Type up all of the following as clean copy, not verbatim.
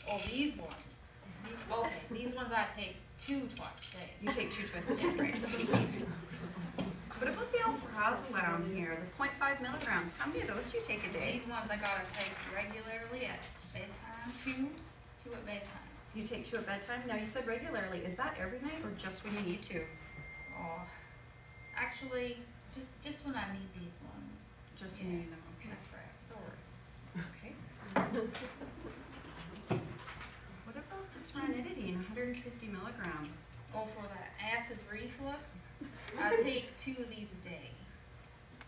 Oh, these ones. These ones I take 2 twice a day. You take 2 twice a day, right? What about the alprazolam here, the 0.5 milligrams? How many of those do you take a day? These ones I gotta take regularly at bedtime, 2 at bedtime. You take 2 at bedtime? Now you said regularly. Is that every night or just when you need to? Oh, actually, just when I need these ones. Just when you need them, okay. That's right, sorry. Okay. What about this ranitidine, 150 milligrams? Oh, for the acid reflux, I take 2 of these a day.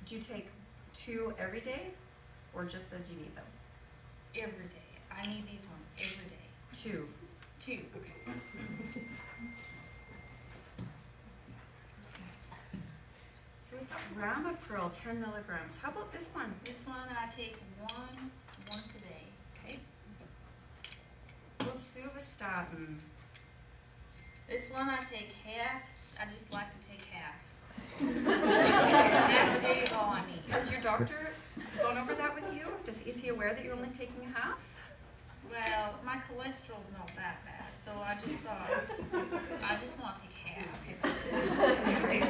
Do you take 2 every day or just as you need them? Every day. I need these ones every day. 2. 2. Okay. So we've got Ramapril, 10 milligrams. How about this one? This one I take once a day. Okay. Rosuvastatin. This one I take half. I just like to take half. Half a day is all I need. Has your doctor gone over that with you? Is he aware that you're only taking half? Well, my cholesterol's not that bad, so I just want to take half. That's great.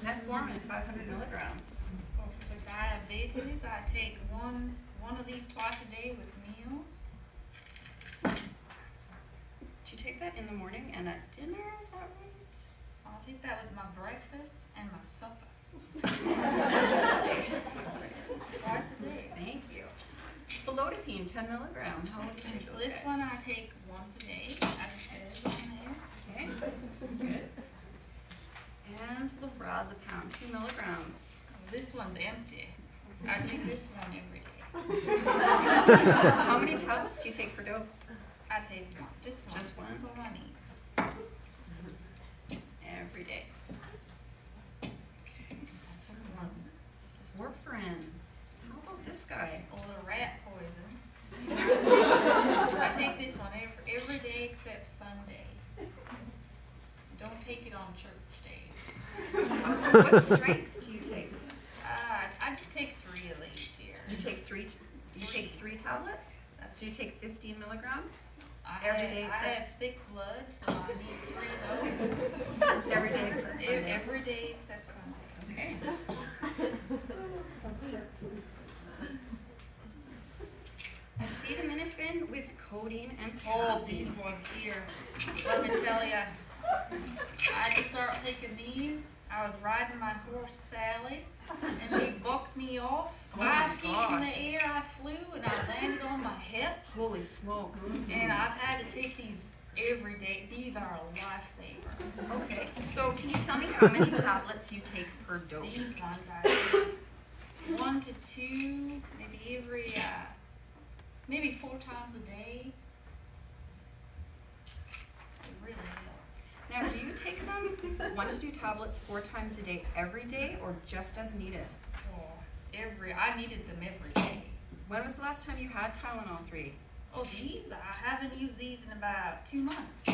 Metformin, 500 milligrams. For diabetes, I take one of these twice a day with meals. Do you take that in the morning and at dinner? Is that right? I'll take that with my breakfast and my supper. Twice a day. Thank you. Felodipine, 10 milligrams. How would you take those This guys? one I take once a day, as it says on there. Okay, good. And lorazepam, 2 milligrams. This one's empty. I take this one every day. How many tablets do you take per dose? I take one. Just one. Just one? That's all I need. Every day. Okay, so warfarin. How about this guy? Or the rat poison. I take this one every day except Sunday. Don't take it on church days. What strength do you take? I just take 3 of these here. You take 3. You take 3 tablets. So you take 15 milligrams Every day except I have thick blood, so I need 3 of those. every day except Sunday. Every day except Sunday. Okay. Acetaminophen with codeine and Oh, caffeine. these ones here. Let me tell you, I had to start taking these. I was riding my horse Sally, and she bucked me off. Oh my 5 feet in gosh. the air I flew, and I landed on my hip. Holy smokes. And I've had to take these every day. These are a lifesaver. Okay, so can you tell me how many tablets you take per dose? These ones I take 1 to 2, maybe maybe 4 times a day. They really help. Now, do you take them 1 to 2 tablets 4 times a day every day or just as needed? I needed them every day. When was the last time you had Tylenol 3? Oh, these? I haven't used these in about 2 months.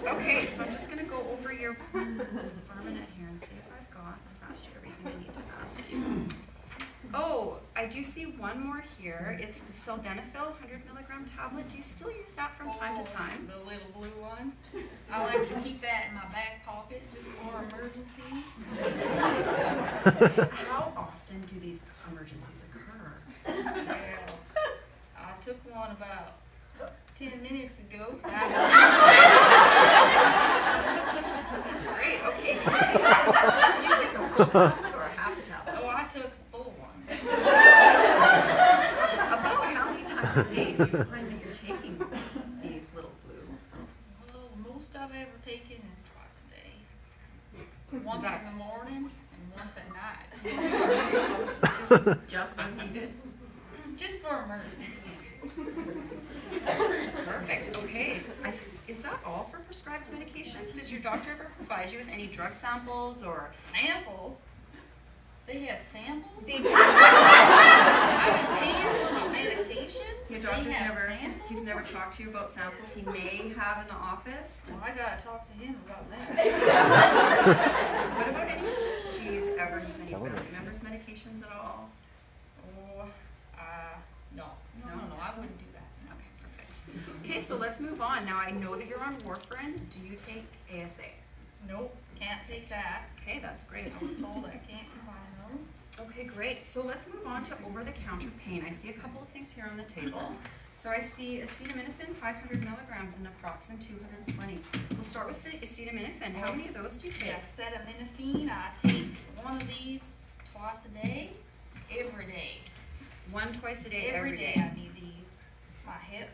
Okay, so I'm just going to go over your for a minute here and see if I've asked you everything I need to ask you. Oh, I do see one more here. It's the sildenafil 100 milligram tablet. Do you still use that from time to time? The little blue one. I like to keep that in my back pocket just for emergencies. How often do these emergencies occur? Well, I took one about 10 minutes ago. That's great. Okay, did you take a full tablet or a half a tablet? Oh, I took a full one. About how many times a day do you find that you're taking these little blue pills? Well, most I've ever taken is twice a day. Once in the morning and once at night. This is just as needed? Just for emergency use. Perfect. Okay. Is that all for prescribed medications? Does your doctor ever provide you with any drug samples or Samples? They have samples? They do. I've been paying for my medication. Your They doctor's have never, samples? he's never talked to you about samples he may have in the office? Well, I gotta talk to him about that. What about any one. Now I know that you're on warfarin. Do you take ASA? Nope, can't take that. Okay, that's great. I was told I can't combine those. Okay, great. So let's move on to over-the-counter pain. I see a couple of things here on the table. So I see acetaminophen, 500 milligrams, and naproxen, 220. We'll start with the acetaminophen. How many of those do you take? Acetaminophen, I take one of these twice a day, every day. One twice a day, Every day I need these. My hip.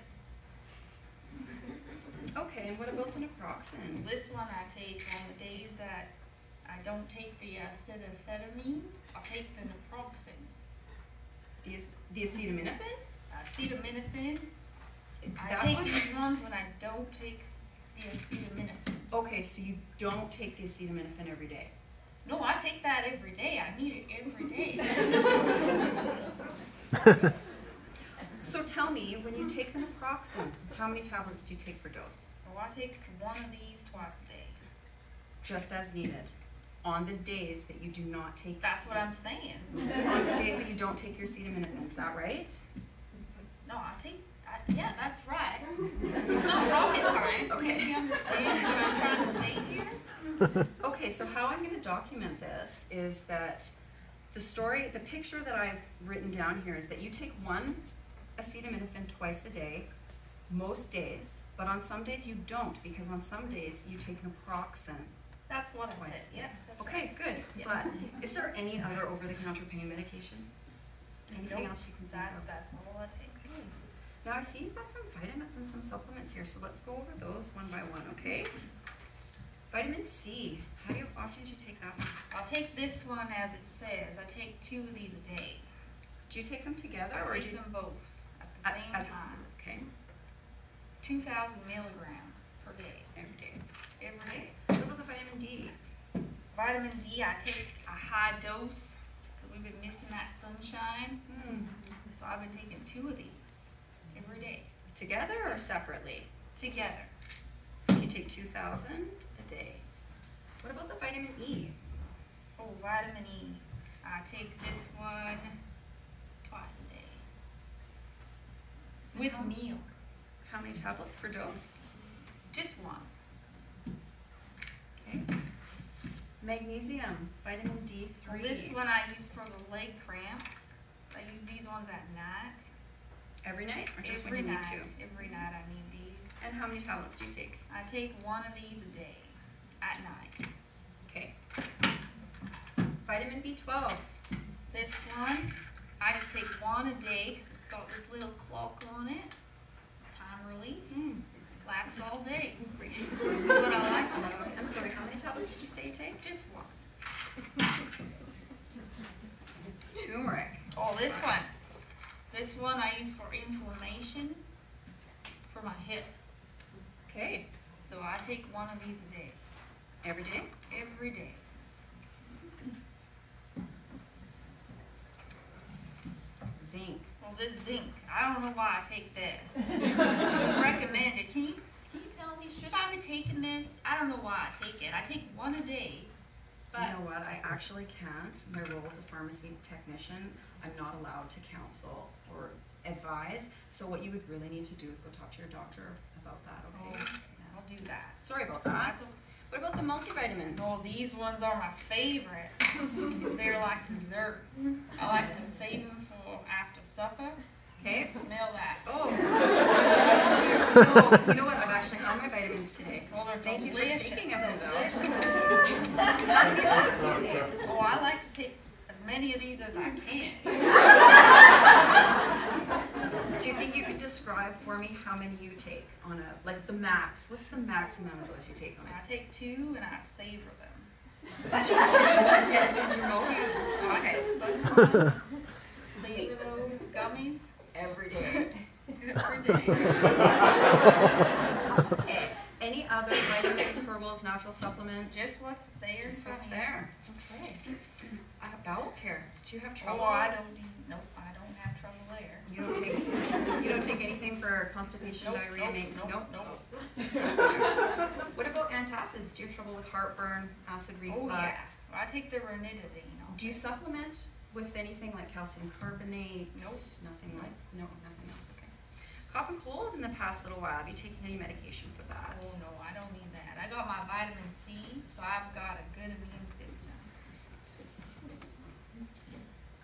Okay, and what about the naproxen? This one I take on the days that I don't take the acetaminophen. I'll take the naproxen. The acetaminophen? Acetaminophen. I That take one? these ones when I don't take the acetaminophen. Okay, so you don't take the acetaminophen every day. No, I take that every day. I need it every day. So tell me, when you take the naproxen, how many tablets do you take per dose? Well, I take one of these twice a day. Just as needed. On the days that you do not take. That's what I'm saying. On the days that you don't take your acetaminophen, is that right? No, yeah, that's right. It's not rocket science. Okay. Make me understand what I'm trying to say here. Okay, so how I'm going to document this is that the picture that I've written down here is that you take one acetaminophen twice a day, most days, but on some days you don't, because on some days you take naproxen. That's what I Twice said. a day. Yeah, that's Okay, right. good. Yeah. But is there any other over-the-counter pain medication? Anything Nope. else you can think of? That's all I take. Now I see you've got some vitamins and some supplements here, so let's go over those one by one, okay? Vitamin C, how often do you take that one? I'll take this one as it says. I take 2 of these a day. Do you take them together I or take do you? them both at the same At the time. Okay, 2,000 milligrams per day. every day. Every day. What about the vitamin D? Vitamin D, I take a high dose because we've been missing that sunshine. So I've been taking 2 of these every day Together or separately? together. So you take 2,000 a day. What about the vitamin E? Oh, vitamin E. I take this one twice a day with How- meals. How many tablets per dose? Just one. Okay. Magnesium, vitamin D3. This one I use for the leg cramps. I use these ones at night. Every night or just Every when you night. need to? Every night I need these. And how many tablets do you take? I take one of these a day at night. Okay. Vitamin B12. This one, I just take one a day because it's got this little clock on it. Time released. Lasts all day. That's what I like about it. I'm sorry, how many tablets did you say you take? Just one. Turmeric. Oh, this one. This one I use for inflammation for my hip. Okay. So I take one of these a day. Every day? Every day. Zinc. Well, this zinc, I don't know why I take this. It was recommended. Can you tell me, should I be taking this? I don't know why I take it. I take one a day, but You know what, I actually can't. My role as a pharmacy technician, I'm not allowed to counsel or advise. So what you would really need to do is go talk to your doctor about that, okay? I'll do that. Sorry about that. What about the multivitamins? Oh, these ones are my favorite. They're like dessert. I like to save them for after supper. Okay. Smell that. Oh. You know what, I've actually had my vitamins today. Well, they're Thank you for delicious. thinking of them, though. Delicious. How many of those do you take? Oh, I like to take as many of these as I can. Do you think you could describe for me how many you take on a, like the max? What's the max amount of those you take on I a take 2 and I savor them. That's your most? I like Okay. to suck on, savor those gummies Every day. every day. Okay. Any other vitamins, herbals, natural supplements? Just what's there. Just what's honey. there. Okay. Bowel care. Do you have trouble? Oh, I don't have trouble there. You don't take anything for constipation, Nope, diarrhea, nope, nope. nope. What about antacids? Do you have trouble with heartburn, acid reflux? Oh, yeah. I take the ranitidine. Do you supplement with anything like calcium carbonate? Nope. Nothing like, no, nothing else, okay. Cough and cold in the past little while. Have you taken any medication for that? Oh no, I don't need that. I got my vitamin C, so I've got a good immune system.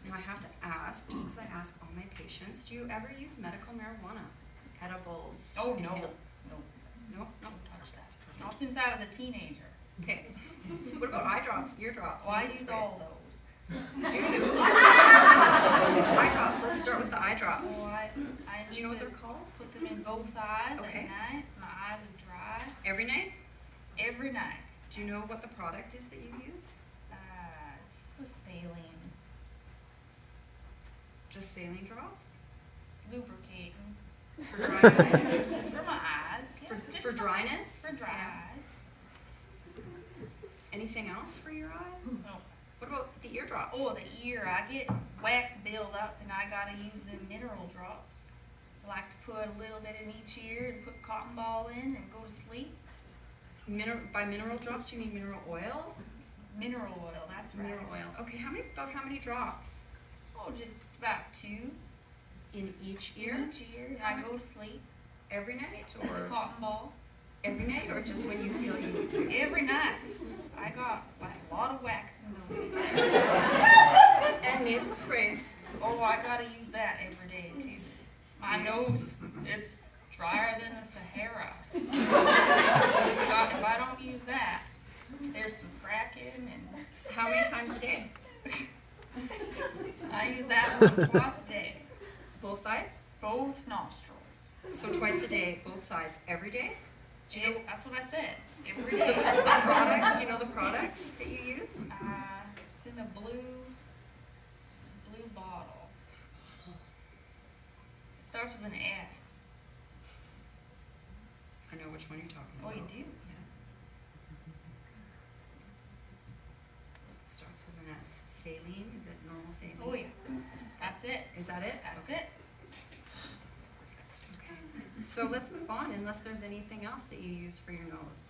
Now I have to ask, just because I ask all my patients, do you ever use medical marijuana? Edibles? Oh no, inhale- no, No? don't touch that. Not since I was a teenager. Okay. What about eye drops, ear drops? Well, I nasal use sprays? all those. Do you? Eye drops. Let's start with the eye drops. Oh, I Do you know what need to they're called? put them in both eyes Okay. at night. My eyes are dry Every night? every night. Do you know what the product is that you use? It's a saline Just saline drops? lubricating For dry eyes? for my eyes. Yeah, just For dryness? For dry Yeah. eyes. Anything else for your eyes? No. What about the ear drops? Oh, the ear. I get wax buildup and I gotta use the mineral drops. I like to put a little bit in each ear and put cotton ball in and go to sleep. By mineral drops, do you mean mineral oil? Mineral oil, that's right. Mineral oil. Okay, about how many drops? Oh, just about 2 In each in ear? each ear. And I go to sleep. Every night? With Or the cotton ball. every night? Or just when you feel you need to? Every night. I got like a lot of wax in those ears. And nasal sprays. Oh, I gotta use that every day too. My nose, it's drier than the Sahara. If I don't use that, there's some cracking and How many times a day? I use that one twice a day. Both sides? Both nostrils. So twice a day, both sides, every day? Do you know That's what I said. Every the day. product? Do you know the product that you use? It's in a blue bottle. It starts with an S. I know which one you're talking Oh, about. you do? Yeah. It starts with an S. Saline? Is it normal saline? Oh yeah. That's it. Is that it? That's Okay. it. Okay. So let's move on unless there's anything else that you use for your nose.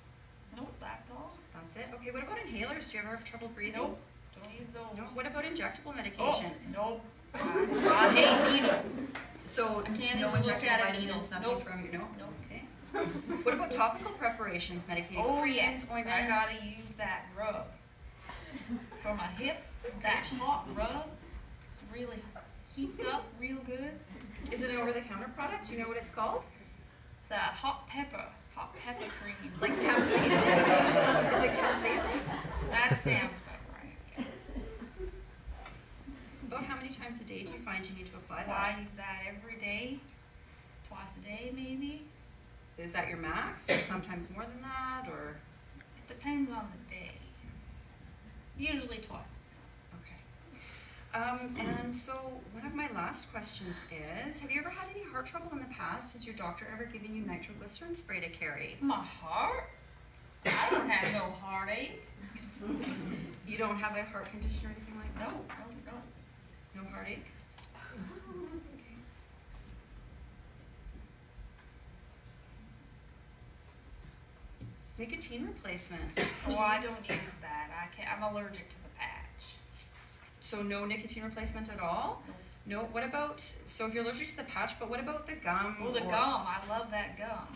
Nope, that's all. That's it? Okay, what about inhalers? Do you ever have trouble breathing? Nope. Don't use those. No? What about injectable Oh, medication? nope. I hate needles. So I can't no even look injectable at a vitamins, needle. nothing Nope. from you, no? Nope. Okay. What about topical preparations, medicated Oh creams, yes, ointments? I gotta use that rub. For my hip, that hot rub, it's really heats up real good. Is it an over-the-counter product? Do you know what it's called? It's a hot pepper cream. Like capsaicin? Is it capsaicin? That sounds about right. About how many times a day do you find you need to apply Well, that? I use that every day, twice a day maybe. Is that your max, or sometimes more than that, or? It depends on the day. Usually twice. Okay. And so one of my last questions is, have you ever had any heart trouble in the past? Has your doctor ever given you nitroglycerin spray to carry? My heart? I don't have no heartache. You don't have a heart condition or anything like No, that? no. No heartache? Nicotine replacement. Oh, I don't use that. I'm allergic to the patch. So no nicotine replacement at all? Nope. No, what about, so if you're allergic to the patch, but what about the gum? Oh, the or- gum. I love that gum.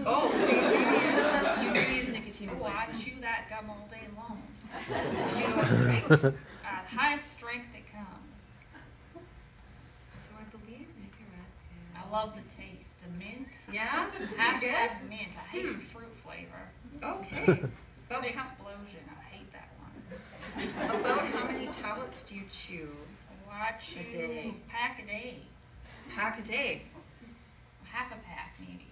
Oh, so you do use nicotine Oh, I replacement? chew that gum all day long. Do you know what strength? The highest strength that comes. So I believe Nicorette is... I love the taste. The mint. Yeah? It's Have pretty to good? have mint. I hate the fruit flavor. Okay. Fruit About how, explosion. I hate that one. about how many tablets do you chew? Oh, I chew A day. pack a day. Pack a day? Half a pack, maybe.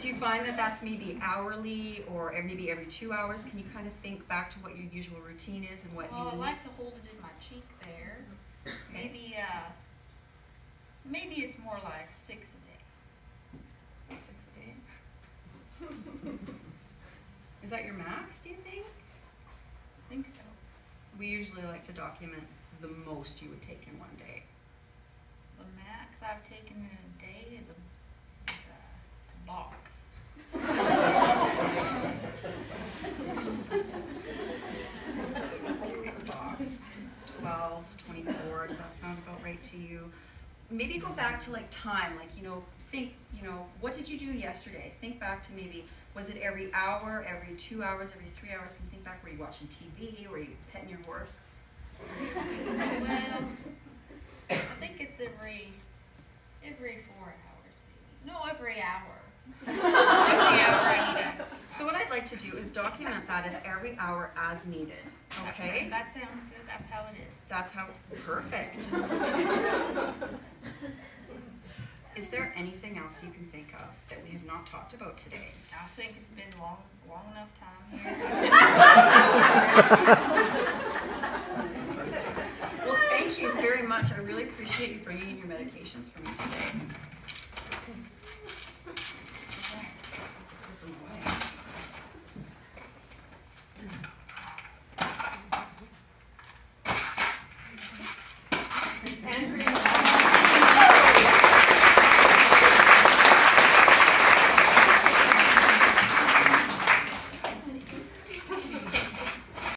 Do you find that that's maybe hourly or maybe every 2 hours? Can you kind of think back to what your usual routine is and what Well, I you like to hold it in my cheek there. Maybe it's more like 6 a day. 6 a day? Is that your max, do you think? I think so. We usually like to document the most you would take in one day. The max I've taken in a day is a box. Box, 12, 24, does that sound about right to you? maybe go back to like time, like, think, what did you do yesterday? Think back to maybe, was it every hour, every 2 hours, every 3 hours? Can you think back, were you watching TV? Were you petting your horse? Well, I think it's every 4 hours, maybe. No, every hour. Every hour I need it. So what I'd like to do is document that as every hour as needed, okay? That sounds good. That's how it is. That's how, perfect. Is there anything else you can think of that we have not talked about today? I think it's been long enough time here.